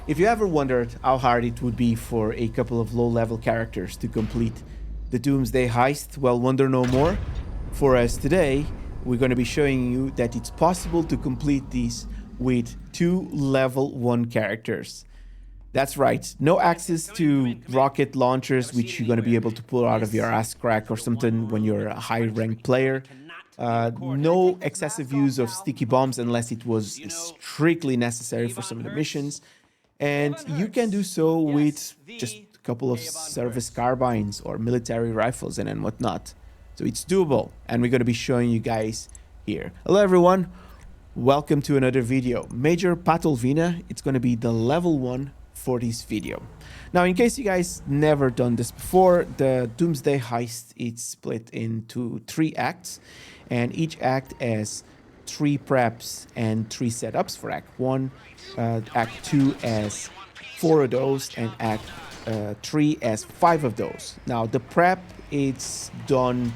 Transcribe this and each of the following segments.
If you ever wondered how hard it would be for a couple of low-level characters to complete the Doomsday Heist, well, wonder no more. For us today, we're going to be showing you that it's possible to complete these with 2 level 1 characters. That's right, no access to rocket launchers, which you're going to be able to pull out of your ass crack or something when you're a high-ranked player. No excessive use of sticky bombs unless it was strictly necessary for some of the missions. And you can do so with just a couple of service carbines or military rifles and whatnot. So it's doable, and we're going to be showing you guys here. Hello everyone, welcome to another video. Major Patolvina, it's going to be the level 1 for this video. Now, in case you guys never done this before, the Doomsday Heist, it's split into 3 acts, and each act has 3 preps and 3 setups for Act 1. Act 2 has 4 of those, and Act 3 has 5 of those. Now, the prep, it's done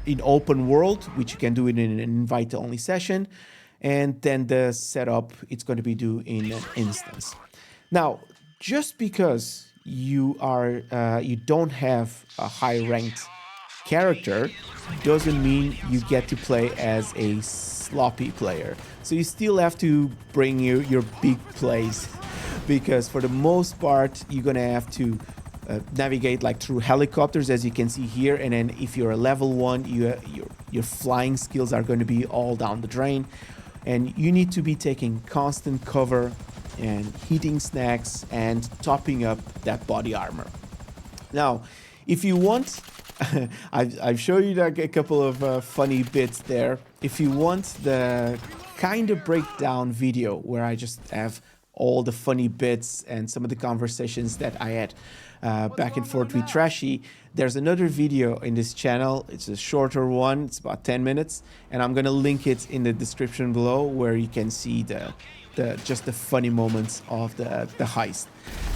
in open world, which you can do it in an invite-only session, and then the setup, it's going to be done in an instance. Now, just because you don't have a high-ranked character doesn't mean you get to play as a sloppy player. So you still have to bring your big plays, because for the most part you're gonna have to navigate like through helicopters, as you can see here, and then if you're a level 1, your flying skills are going to be all down the drain, and you need to be taking constant cover and hitting snacks and topping up that body armor. Now, if you want, I've shown you like a couple of funny bits there. If you want the kind of breakdown video where I just have all the funny bits and some of the conversations that I had back and forth with Trashy, there's another video in this channel. It's a shorter one, it's about 10 minutes, and I'm gonna link it in the description below, where you can see just the funny moments of the heist.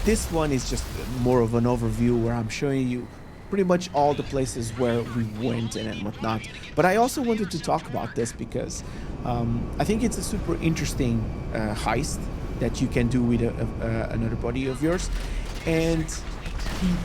This one is just more of an overview where I'm showing you pretty much all the places where we went and whatnot. But I also wanted to talk about this because I think it's a super interesting heist that you can do with another buddy of yours, and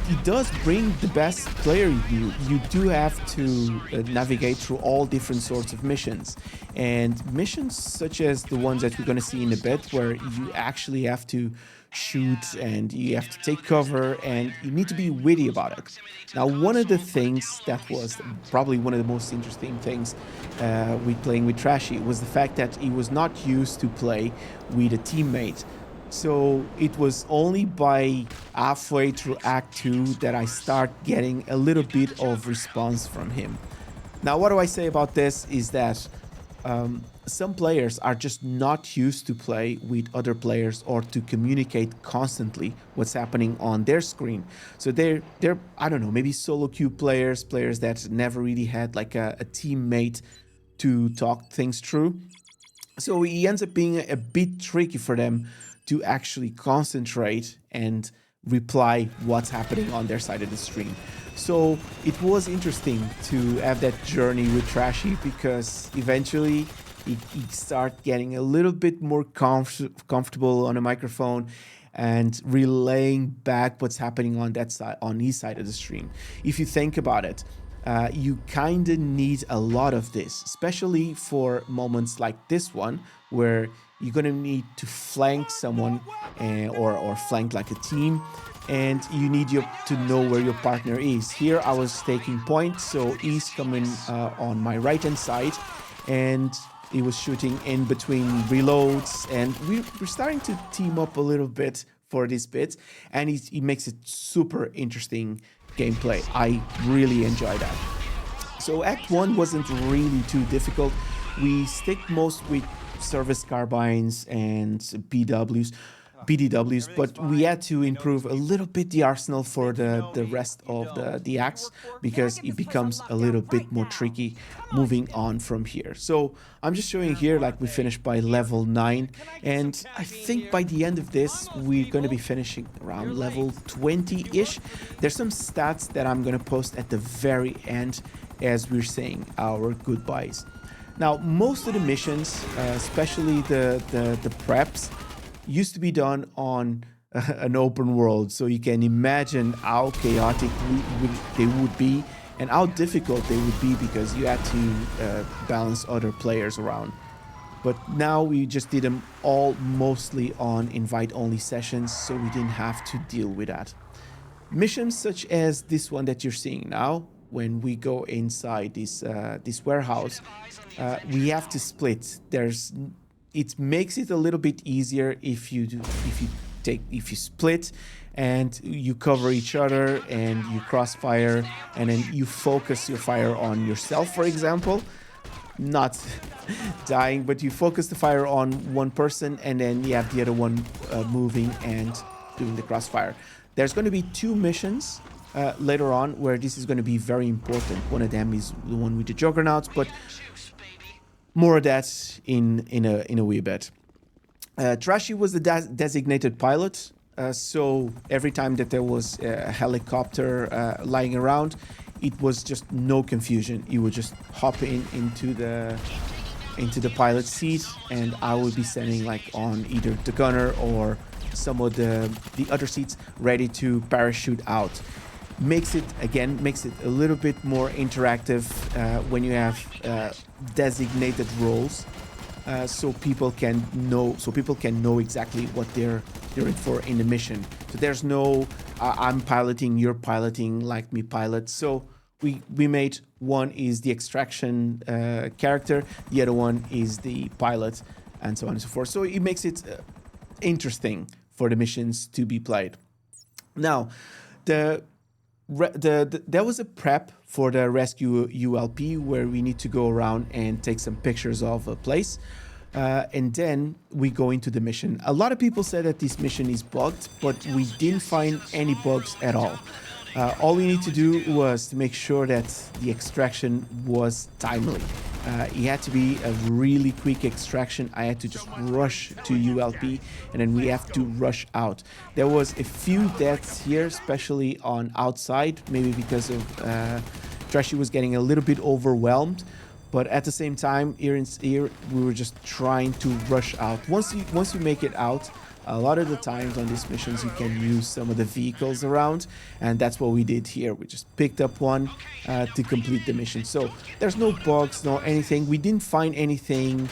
he does bring the best player in you. You do have to navigate through all different sorts of missions, and missions such as the ones that we're going to see in a bit, where you actually have to shoot and you have to take cover and you need to be witty about it. Now, one of the things that was probably one of the most interesting things with playing with Trashy was the fact that he was not used to play with a teammate. So it was only by halfway through Act 2 that I start getting a little bit of response from him. Now, what do I say about this is that some players are just not used to play with other players or to communicate constantly what's happening on their screen. So they're I don't know, maybe solo queue players that never really had like a teammate to talk things through. So it ends up being a bit tricky for them to actually concentrate and reply what's happening on their side of the stream. So it was interesting to have that journey with Trashy, because eventually he started getting a little bit more comfortable on a microphone and relaying back what's happening on that side, on his side of the stream. If you think about it, you kind of need a lot of this, especially for moments like this one, where you're going to need to flank someone or flank like a team, and you need to know where your partner is. Here I was taking point, so he's coming on my right hand side, and he was shooting in between reloads, and we're starting to team up a little bit for this bit, and he makes it super interesting gameplay. I really enjoy that. So Act 1 wasn't really too difficult. We stick most with service carbines and BDWs, but we had to improve a little bit the arsenal for the rest of the acts, because it becomes a little bit more tricky moving on from here. So I'm just showing here, like, we finished by level 9, and I think by the end of this we're going to be finishing around level 20-ish. There's some stats that I'm going to post at the very end as we're saying our goodbyes. Now, most of the missions, especially the preps, used to be done on an open world. So you can imagine how chaotic they would be and how difficult they would be because you had to balance other players around. But now we just did them all mostly on invite-only sessions, so we didn't have to deal with that. Missions such as this one that you're seeing now, when we go inside this warehouse, we have to split. It makes it a little bit easier if you split and you cover each other and you crossfire and then you focus your fire on yourself, for example. Not dying, but you focus the fire on one person and then you have the other one moving and doing the crossfire. There's going to be 2 missions later on where this is going to be very important. One of them is the one with the juggernauts, but more of that in a wee bit. Trashy was the designated pilot, so every time that there was a helicopter lying around, it was just no confusion. You would just hop into the pilot seat, and I would be standing like on either the gunner or some of the other seats ready to parachute out. Makes it a little bit more interactive when you have designated roles, so people can know exactly what they're in for in the mission. So there's no I'm piloting, you're piloting, like me pilot. So we made one is the extraction character, the other one is the pilot, and so on and so forth. So it makes it interesting for the missions to be played. Now, there was a prep for the rescue ULP where we need to go around and take some pictures of a place. And then we go into the mission. A lot of people said that this mission is bugged, but we didn't find any bugs at all. All we need to do was to make sure that the extraction was timely. It had to be a really quick extraction. I had to just rush to ULP, and then we have to rush out. There was a few deaths here, especially on outside, maybe because of Trashy was getting a little bit overwhelmed. But at the same time, here we were just trying to rush out. Once you make it out, a lot of the times on these missions you can use some of the vehicles around, and that's what we did here. We just picked up one to complete the mission. So there's no bugs, no anything. We didn't find anything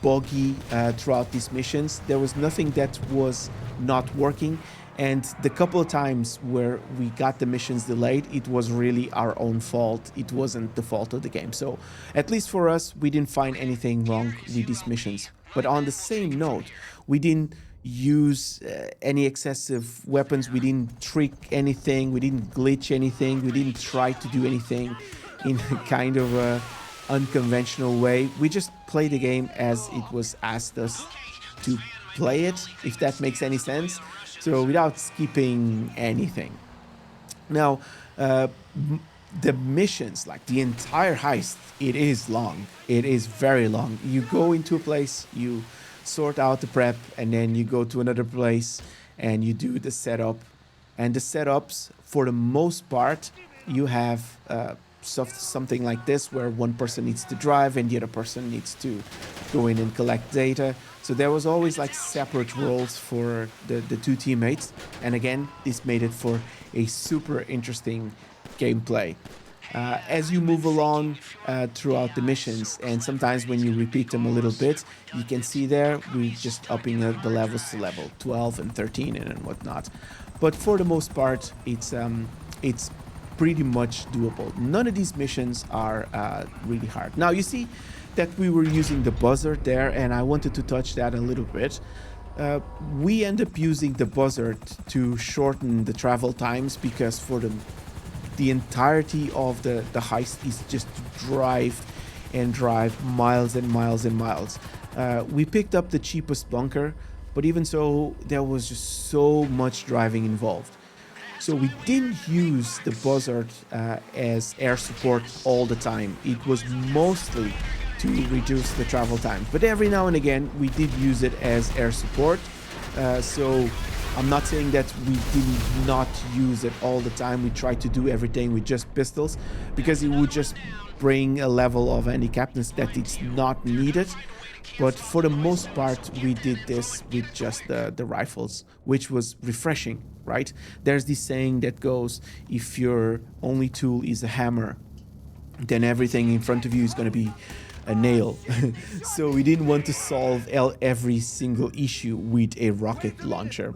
buggy throughout these missions. There was nothing that was not working. And the couple of times where we got the missions delayed, it was really our own fault. It wasn't the fault of the game. So at least for us, we didn't find anything wrong with these missions. But on the same note, we didn't use any excessive weapons. We didn't trick anything. We didn't glitch anything. We didn't try to do anything in a kind of a unconventional way. We just played the game as it was asked us to play it, if that makes any sense. So without skipping anything. Now, the missions, like the entire heist, it is long. It is very long. You go into a place, you sort out the prep, and then you go to another place and you do the setup. And the setups, for the most part, you have something like this where one person needs to drive and the other person needs to go in and collect data. So there was always like separate roles for the 2 teammates. And again, this made it for a super interesting gameplay. As you move along throughout the missions, and sometimes when you repeat them a little bit, you can see there we're just upping the levels to level 12 and 13 and whatnot. But for the most part, it's pretty much doable. None of these missions are really hard. Now you see that we were using the Buzzard there, and I wanted to touch that a little bit. We end up using the Buzzard to shorten the travel times, because for the entirety of the heist is just to drive miles and miles and miles. We picked up the cheapest bunker, but even so, there was just so much driving involved. So we didn't use the Buzzard as air support all the time. It was mostly to reduce the travel time. But every now and again, we did use it as air support. So I'm not saying that we did not use it all the time. We tried to do everything with just pistols, because it would just bring a level of handicapness that it's not needed. But for the most part, we did this with just the rifles, which was refreshing, right? There's this saying that goes, if your only tool is a hammer, then everything in front of you is going to be a nail. So we didn't want to solve every single issue with a rocket launcher.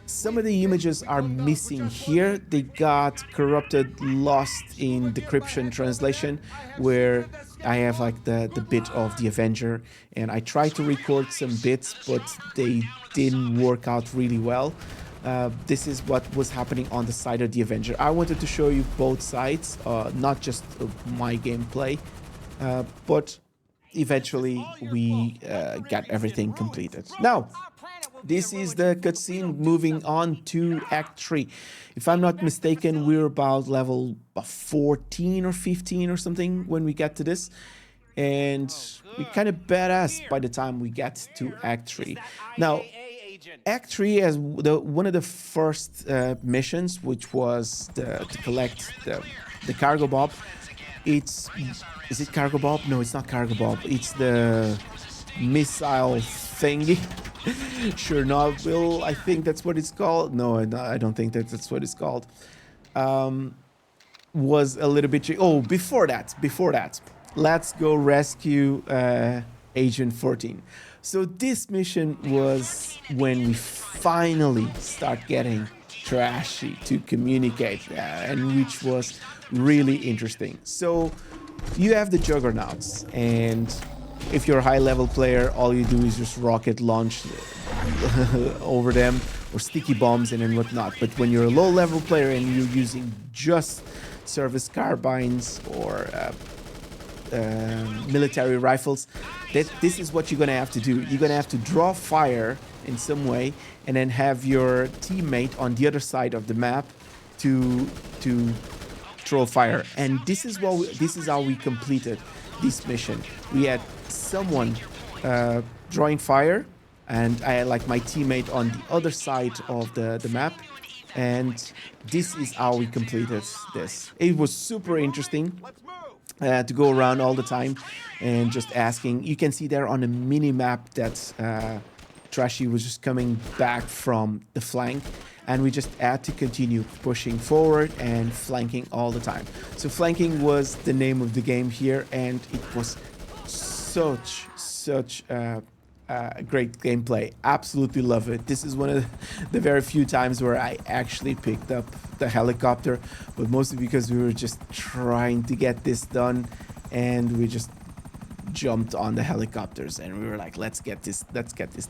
Some of the images are missing here. They got corrupted, lost in decryption translation, where I have like the bit of the Avenger, and I tried to record some bits, but they didn't work out really well. This is what was happening on the side of the Avenger. I wanted to show you both sides, not just my gameplay, but eventually we got everything completed. Now, this is the cutscene moving on to Act 3. If I'm not mistaken, we're about level 14 or 15 or something when we get to this. And we're kind of badass by the time we get to Act 3. Now, Act 3 has one of the first missions, which was to collect the cargo bob. Is it cargo bob? No, it's not cargo bob. It's the missile thingy. Chernobyl, I think that's what it's called. No, I don't think that's what it's called. Was a little bit... Oh, before that, let's go rescue Agent 14. So this mission was when we finally start getting Trashy to communicate, and which was really interesting. So you have the Juggernauts, and if you're a high-level player, all you do is just rocket launch over them, or sticky bombs and whatnot. But when you're a low-level player and you're using just service carbines or military rifles, this is what you're gonna have to do. You're gonna have to draw fire in some way, and then have your teammate on the other side of the map to throw fire. And this is how we completed this mission. We had someone drawing fire, and I had like my teammate on the other side of the map, and this is how we completed this. It was super interesting to go around all the time and just asking. You can see there on the mini map that Trashy was just coming back from the flank, and we just had to continue pushing forward and flanking all the time. So flanking was the name of the game here, and it was such great gameplay. Absolutely love it. This is one of the very few times where I actually picked up the helicopter, but mostly because we were just trying to get this done, and we just jumped on the helicopters and we were like, let's get this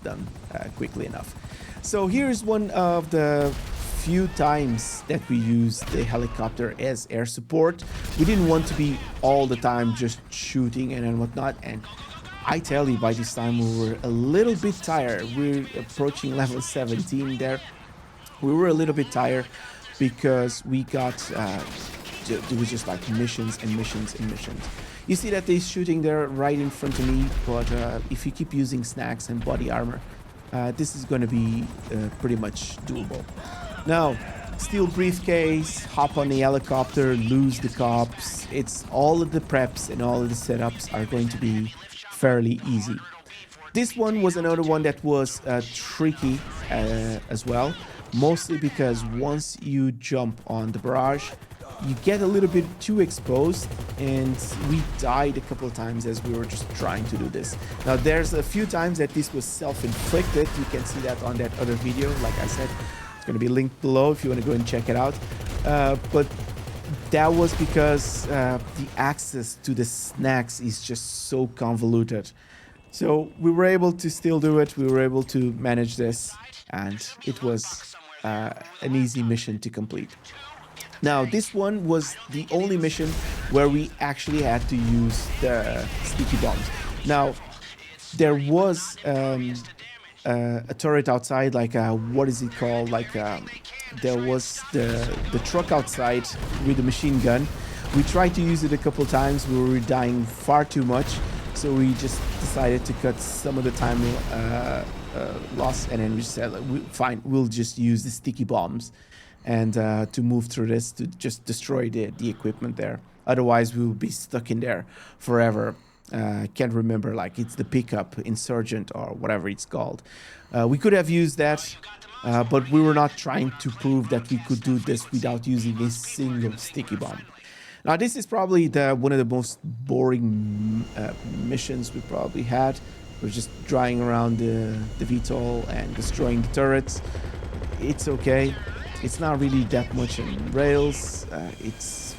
done quickly enough. So here's one of the few times that we used the helicopter as air support. We didn't want to be all the time just shooting and whatnot, and I tell you, by this time we were a little bit tired. We're approaching level 17 there. We were a little bit tired because we got it was just like missions and missions and missions. You see that they're shooting there right in front of me, but if you keep using snacks and body armor, this is going to be pretty much doable. Now, steal briefcase, hop on the helicopter, lose the cops. It's all of the preps and all of the setups are going to be fairly easy. This one was another one that was tricky as well, mostly because once you jump on the barrage, you get a little bit too exposed, and we died a couple of times as we were just trying to do this. Now, there's a few times that this was self-inflicted. You can see that on that other video. Like I said, it's going to be linked below if you want to go and check it out. But that was because the access to the snacks is just so convoluted. So we were able to still do it. We were able to manage this, and it was an easy mission to complete. Now, this one was the only mission where we actually had to use the sticky bombs. Now, there was a turret outside, like what is it called? Like there was the truck outside with the machine gun. We tried to use it a couple times. We were dying far too much, so we just decided to cut some of the time loss, and then we said, fine, we'll just use the sticky bombs and to move through this, to just destroy the equipment there. Otherwise, we will be stuck in there forever. Can't remember, like it's the pickup insurgent or whatever it's called. We could have used that, but we were not trying to prove that we could do this without using a single sticky bomb. Now this is probably one of the most boring missions we probably had. We're just driving around the VTOL and destroying the turrets. It's okay. It's not really that much in rails. It's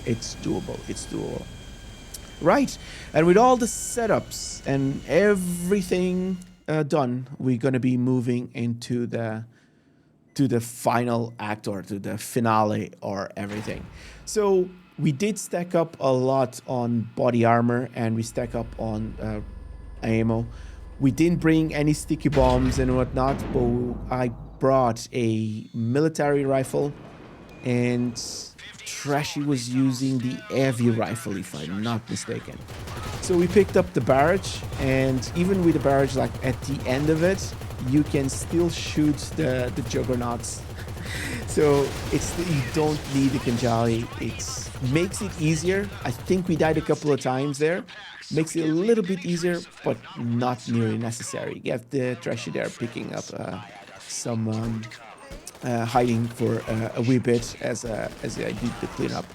doable. It's doable. Right, and with all the setups and everything done, we're gonna be moving into the final act, or to the finale, or everything. So we did stack up a lot on body armor, and we stack up on ammo. We didn't bring any sticky bombs and whatnot, but I brought a military rifle, and Trashy was using the heavy rifle, if I'm not mistaken. So we picked up the barrage, and even with the barrage, like at the end of it, you can still shoot the juggernauts. So you don't need the Kanjali. It makes it easier. I think we died a couple of times there. Makes it a little bit easier, but not nearly necessary. You have the Trashy there picking up some hiding for a wee bit as I did the cleanup.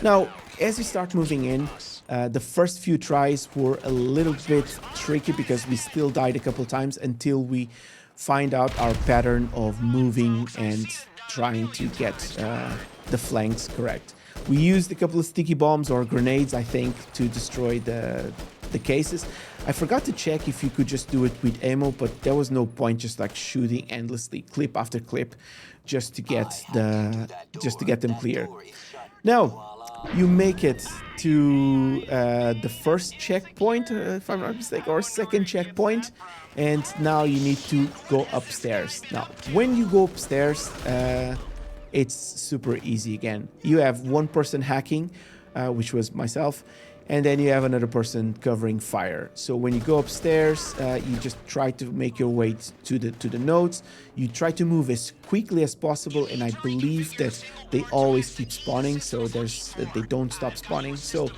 Now, as we start moving in, the first few tries were a little bit tricky because we still died a couple times until we find out our pattern of moving and trying to get the flanks correct. We used a couple of sticky bombs or grenades, I think, to destroy the cases. I forgot to check if you could just do it with ammo, but there was no point just like shooting endlessly, clip after clip, just to get them clear. Now, you make it to the first checkpoint, if I'm not mistaken, or second checkpoint, and now you need to go upstairs. Now, when you go upstairs, it's super easy again. You have one person hacking, which was myself, and then you have another person covering fire. So when you go upstairs, you just try to make your way to the nodes. You try to move as quickly as possible, and I believe that they always keep spawning, so they don't stop spawning. So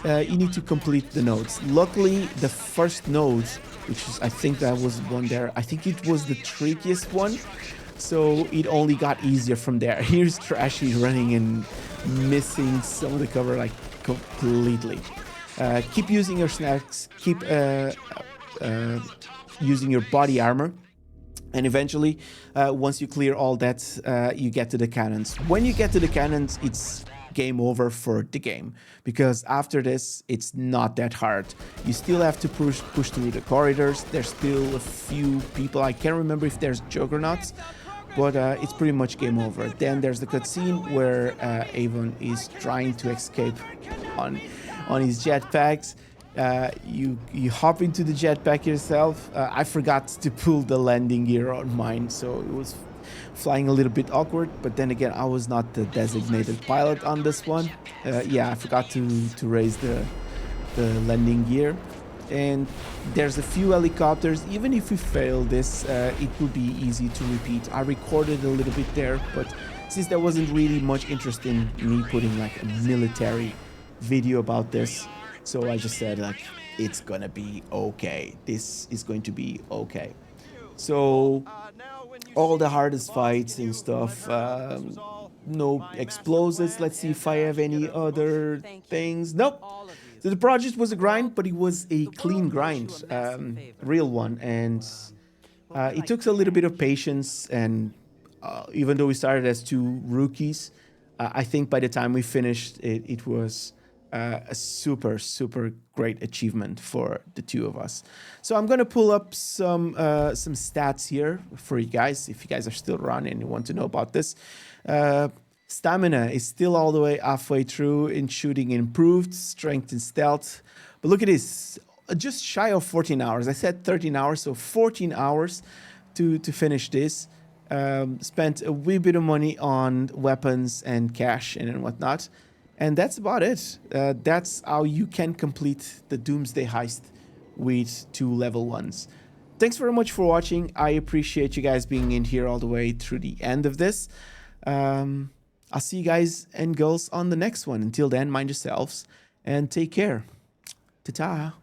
you need to complete the nodes. Luckily, the first node, which is, I think that was one there, I think it was the trickiest one. So it only got easier from there. Here's Trashy running and missing some of the cover like completely. Keep using your snacks, keep using your body armor, and eventually once you clear all that, you get to the cannons. When you get to the cannons, it's game over for the game, because after this it's not that hard. You still have to push through the corridors. There's still a few people. I can't remember if there's juggernauts, but it's pretty much game over. Then there's the cutscene where Avon is trying to escape on his jetpacks. You hop into the jetpack yourself. I forgot to pull the landing gear on mine, so it was flying a little bit awkward. But then again, I was not the designated pilot on this one. Yeah, I forgot to raise the landing gear. And there's a few helicopters. Even if we fail this, it would be easy to repeat. I recorded a little bit there, but since there wasn't really much interest in me putting like a military video about this, so I just said like, it's gonna be okay. This is going to be okay. So all the hardest fights and stuff, no explosives. Let's see if I have any other things. Nope. So the project was a grind, but it was a clean grind, real one. And it took a little bit of patience. And even though we started as two rookies, I think by the time we finished, it was a super, super great achievement for the two of us. So I'm going to pull up some stats here for you guys, if you guys are still around and you want to know about this. Stamina is still all the way halfway through. In shooting improved, strength and stealth. But look at this, just shy of 14 hours. I said 13 hours, so 14 hours to finish this. Spent a wee bit of money on weapons and cash and whatnot. And that's about it. That's how you can complete the Doomsday Heist with 2 level 1s. Thanks very much for watching. I appreciate you guys being in here all the way through the end of this. I'll see you guys and girls on the next one. Until then, mind yourselves and take care. Ta-ta.